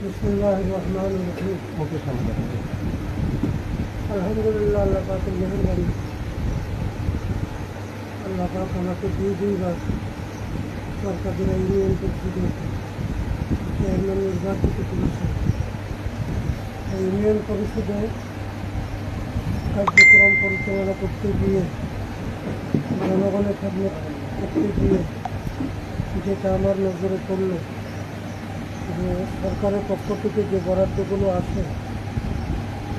বিসমিল্লাহির রহমানির রহিম। আলহামদুলিল্লাহ, আল্লাহ পাকের মেহেরবানি। আল্লাহ পাক আমাকে দুইবার সরকারের ইউনিয়ন পরিষদের চেয়ারম্যান নির্বাচিত করেছে। এই ইউনিয়ন পরিষদে কার্যক্রম পরিচালনা করতে গিয়ে, জনগণের খেদমত করতে গিয়ে যেটা আমার নজরে পড়ল, যে সরকারের পক্ষ থেকে যে বরাদ্দগুলো আসে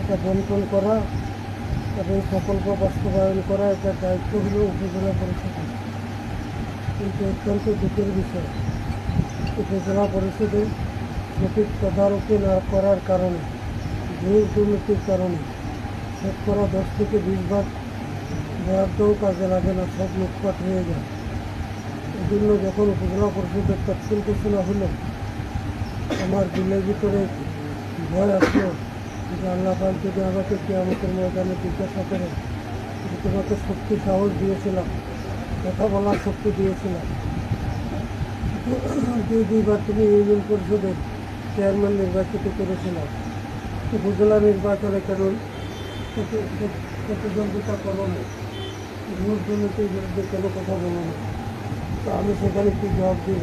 এটা বন্টন করা এবং প্রকল্প বাস্তবায়ন করা, এটার দায়িত্ব হল উপজেলা পরিষদের। কিন্তু অত্যন্ত দুঃখের বিষয়, উপজেলা পরিষদে সঠিক তদারকি না করার কারণে, দুর্নীতির কারণে 10 থেকে 20 ভাগ বরাদ্দও কাজে লাগে না, সব লুটপাট হয়ে যায়। এই জন্য যখন উপজেলা পরিষদের তফসিল ঘোষণা হলো, আমার দিলের ভিতরে ভয় আসলো যে আল্লাহ পাক যদি আমাকে কিয়ামতের ময়দানে জিজ্ঞাসা করে যে তোমাকে শক্তি সাহস দিয়েছিলাম, কথা বলার শক্তি দিয়েছিলাম, দুইবার তুমি ইউনিয়ন পরিষদের চেয়ারম্যান নির্বাচিত করেছিলাম, উপজেলা নির্বাচনে কেন প্রতিদ্বন্দ্বিতা করো না, ভোট দুর্নীতির বিরুদ্ধে কেন কথা বলো না? তো আমি সেখানে কি জবাব দিব?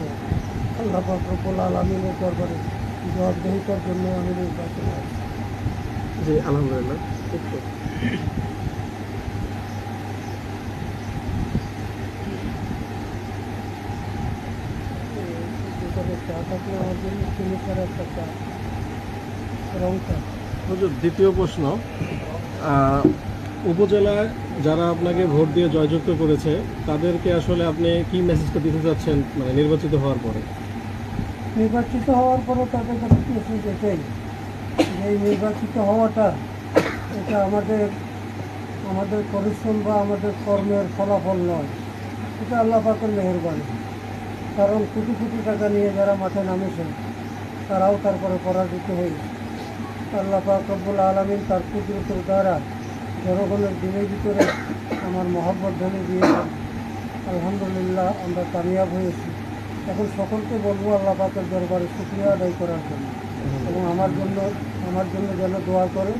আল্লাহ পাক রব্বুল আলামিনের দরবারে জবাবদেহিতার জন্য আমি নির্বাচনে আসি। জি, আলহামদুলিল্লাহ। যেখানে চা থাকলে আমার জন্য চিনি ছাড়া একটা চা, রং চা। হুজুর, দ্বিতীয় প্রশ্ন, উপজেলায় যারা আপনাকে ভোট দিয়ে জয়যুক্ত করেছে তাদেরকে আসলে আপনি কি মেসেজটা দিতে চাচ্ছেন, মানে নির্বাচিত হওয়ার পরে? নির্বাচিত হওয়ার পরে তাদের কাছে মেসেজ এটাই যে এই নির্বাচিত হওয়াটা এটা আমাদের পরিশ্রম বা আমাদের কর্মের ফলাফল নয়, এটা আল্লাহ পাকের মেহেরবানি। কারণ কোটি কোটি টাকা নিয়ে যারা মাঠে নামেছেন তারাও তারপরে পরাজিত হয়েছে। আল্লাহ পাক রব্বুল আলামিন তার কুদরতের দ্বারা জনগণের দিনের ভিতরে আমার মহব্বত ধ্বনি দিয়েছেন। আলহামদুলিল্লাহ, আমরা কামিয়াব হয়েছি। এখন সকলকে বলবো আল্লাহ পাকের দরবারে শুকরিয়া আদায় করার জন্য, এবং আমার জন্য যেন দোয়া করে।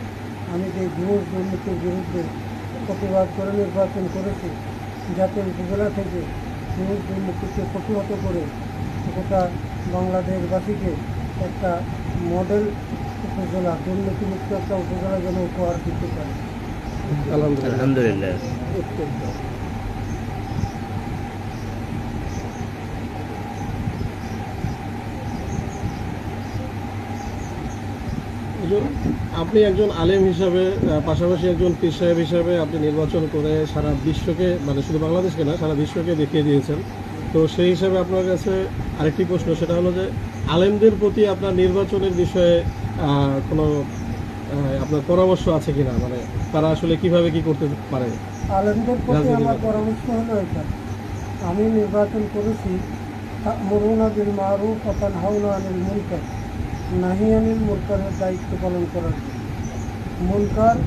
আমি যে ঘুষ দুর্নীতির বিরুদ্ধে প্রতিবাদ করে নির্বাচন করেছি, যাতে উপজেলা থেকে ঘুষ দুর্নীতিকে প্রতিহত করে গোটা বাংলাদেশবাসীকে একটা মডেল উপজেলা, দুর্নীতিমুক্ত একটা উপজেলা যেন উপহার দিতে পারে। আলহামদুলিল্লাহ। হুজুর, আপনি একজন আলেম হিসাবে, পাশাপাশি একজন পীর সাহেব হিসাবে আপনি নির্বাচন করে সারা বিশ্বকে, মানে শুধু বাংলাদেশকে না, সারা বিশ্বকে দেখিয়ে দিয়েছেন। তো সেই হিসাবে আপনার কাছে আরেকটি প্রশ্ন, সেটা হলো যে আলেমদের প্রতি আপনার নির্বাচনের বিষয়ে কোনো আপনার পরামর্শ আছে কিনা, মানে তারা আসলে কিভাবে কি করতে পারে? আলেমদের প্রতি আমার পরামর্শ হলো এটা, আমি নির্বাচন করেছি তা'মুরুনা বিল মারুফ ওয়া তানহাউনা আনিল মুনকার, নাহি আনিল মুনকারের দায়িত্ব পালন করার জন্য। মুনকার,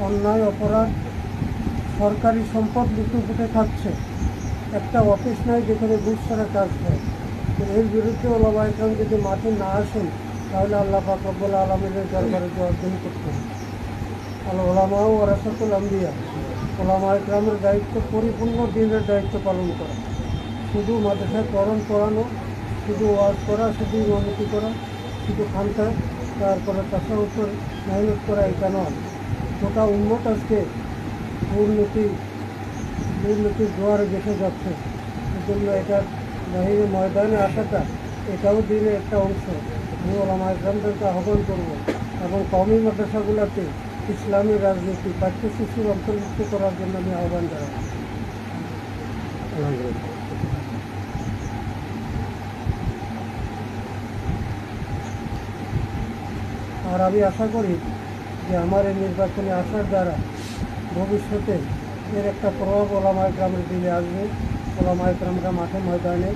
অন্যায়, অপরাধ, সরকারি সম্পদ লুটে খাচ্ছে, একটা অফিস নাই যেখানে ঘুষ ছাড়া কাজ হয়। তো এর বিরুদ্ধে ওলামায়ে কেরাম যদি মাঠে না আসেন, তাহলে আল্লাহ পাক রব্বুল আলামিনের দরবারে জবাবদিহি করতে হবে। আল উলামা ওয়ারাসাতুল আম্বিয়া, ওলামায়ে কেরামের দায়িত্ব পরিপূর্ণ দিনের দায়িত্ব পালন করা, শুধু মাদ্রাসায় পড়ানো, শুধু ওয়াজ করা, শুধু ইমামতি করা, শুধু খানকা, তারপরে তাসাউফের মেহনত করা, এটা নয়। গোটা উম্মত আজকে দুর্নীতির জোয়ারে দেখে যাচ্ছে। এজন্য এটার বাহিরে ময়দানে আসাটা এটাও দিনের একটা অংশ। আমি ওলামায়ে কেরামদেরকে আহ্বান করব, এবং কওমি মাদ্রাসাগুলোতে ইসলামী রাজনীতি পাঠ্যসূচির অন্তর্ভুক্ত করার জন্য আমি আহ্বান জানাই। আলহামদুলিল্লাহ। আর আমি আশা করি যে আমার এই নির্বাচনে আসার দ্বারা ভবিষ্যতে এর একটা প্রভাব ওলামায়ে কেরামের দিলে আসবে। ওলামায়ে কেরামরা মাঠে ময়দানে,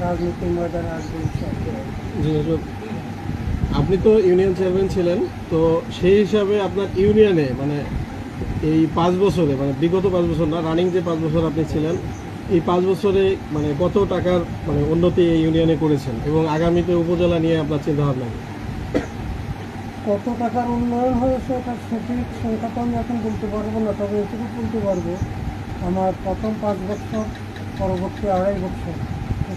রাজনীতির ময়দানে আসবে ইনশাআল্লাহ। জি হুজুর, আপনি তো ইউনিয়ন চেয়ারম্যান ছিলেন, তো সেই হিসাবে আপনার ইউনিয়নে, মানে এই 5 বছরে, মানে বিগত 5 বছর না, রানিং যে 5 বছর আপনি ছিলেন, এই 5 বছরে মানে কত টাকার মানে উন্নতি এই ইউনিয়নে করেছেন, এবং আগামীতে উপজেলা নিয়ে আপনার চিন্তাভাবনা? কত টাকার উন্নয়ন হয়েছে এটা সঠিক সংখ্যা তো আমি এখন বলতে পারবো না, তবে এটুকু বলতে পারবো আমার প্রথম 5 বছর, পরবর্তী 2.5 বছর,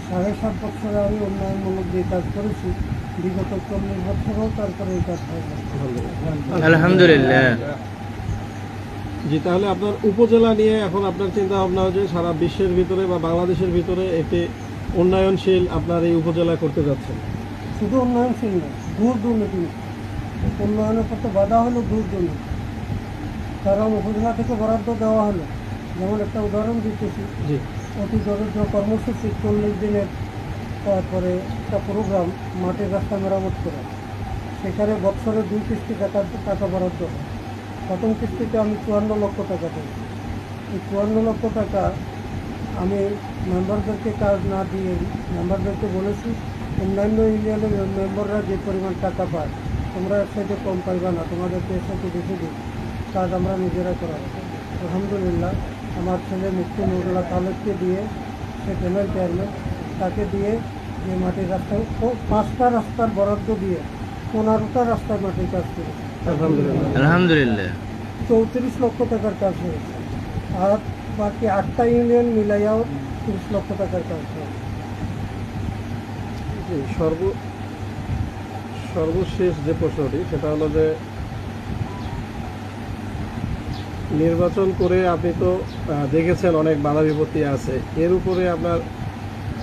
7.5 বছরে আমি উন্নয়নমূলক যে কাজ করেছি, বিগত 40 বছরও তারপরে এই কাজ হয়েছে। আলহামদুলিল্লাহ। জি, তাহলে আপনার উপজেলা নিয়ে এখন আপনার চিন্তা ভাবনা হচ্ছে সারা বিশ্বের ভিতরে বা বাংলাদেশের ভিতরে একটি উন্নয়নশীল আপনার এই উপজেলা করতে যাচ্ছেন। শুধু উন্নয়নশীল না, দূর দুর্নীতি না। উন্নয়নের পথে বাধা হলো দূর দুর্নীতি। কারণ উপজেলা থেকে বরাদ্দ দেওয়া হলো, যেমন একটা উদাহরণ দিতেছি, জি, অতি দরিদ্র কর্মসূচি 40 দিনের, তারপরে একটা প্রোগ্রাম মাটির রাস্তা মেরামত করা, সেখানে বছরে 2 কিস্তি টাকা বরাদ্দ হয়। প্রথম কিস্তিতে আমি 54 লক্ষ টাকা পাই। এই 54 লক্ষ টাকা আমি মেম্বারদেরকে কাজ না দিয়ে মেম্বারদেরকে বলেছি, অন্যান্য ইউনিয়নের মেম্বাররা যে পরিমাণ টাকা পায় তোমরা এর সাথে কম পাইবা না, তোমাদেরকে এর সাথে বেশি দিই, কাজ আমরা নিজেরা করাবো। আলহামদুলিল্লাহ আমার ছেলে মুফতি নুরুল্লাহ তালেবকে দিয়ে, সে প্যানেল চেয়ারম্যান, তাকে দিয়ে যে মাটির রাস্তায় 5টা রাস্তার বরাদ্দ দিয়ে 15টা রাস্তার মাটির কাজ করে আলহামদুলিল্লাহ। আলহামদুলিল্লাহ। 34 লক্ষ টাকার কাজ হয়েছে। আর বাকি 8টা ইউনিয়ন মিলাইয়াও 30 লক্ষ টাকার কাজ হয়েছে। জি, সর্বশেষ যে প্রশ্নটি সেটা হলো যে নির্বাচন করে আপনি তো দেখেছেন অনেক বাধা বিপত্তি আছে, এর উপরে আপনার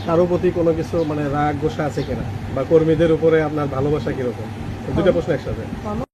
কারো প্রতি কোনো কিছু মানে রাগ গোসা আছে কিনা, বা কর্মীদের উপরে আপনার ভালোবাসা কিরকম? দুটা প্রশ্ন একসাথে। আমার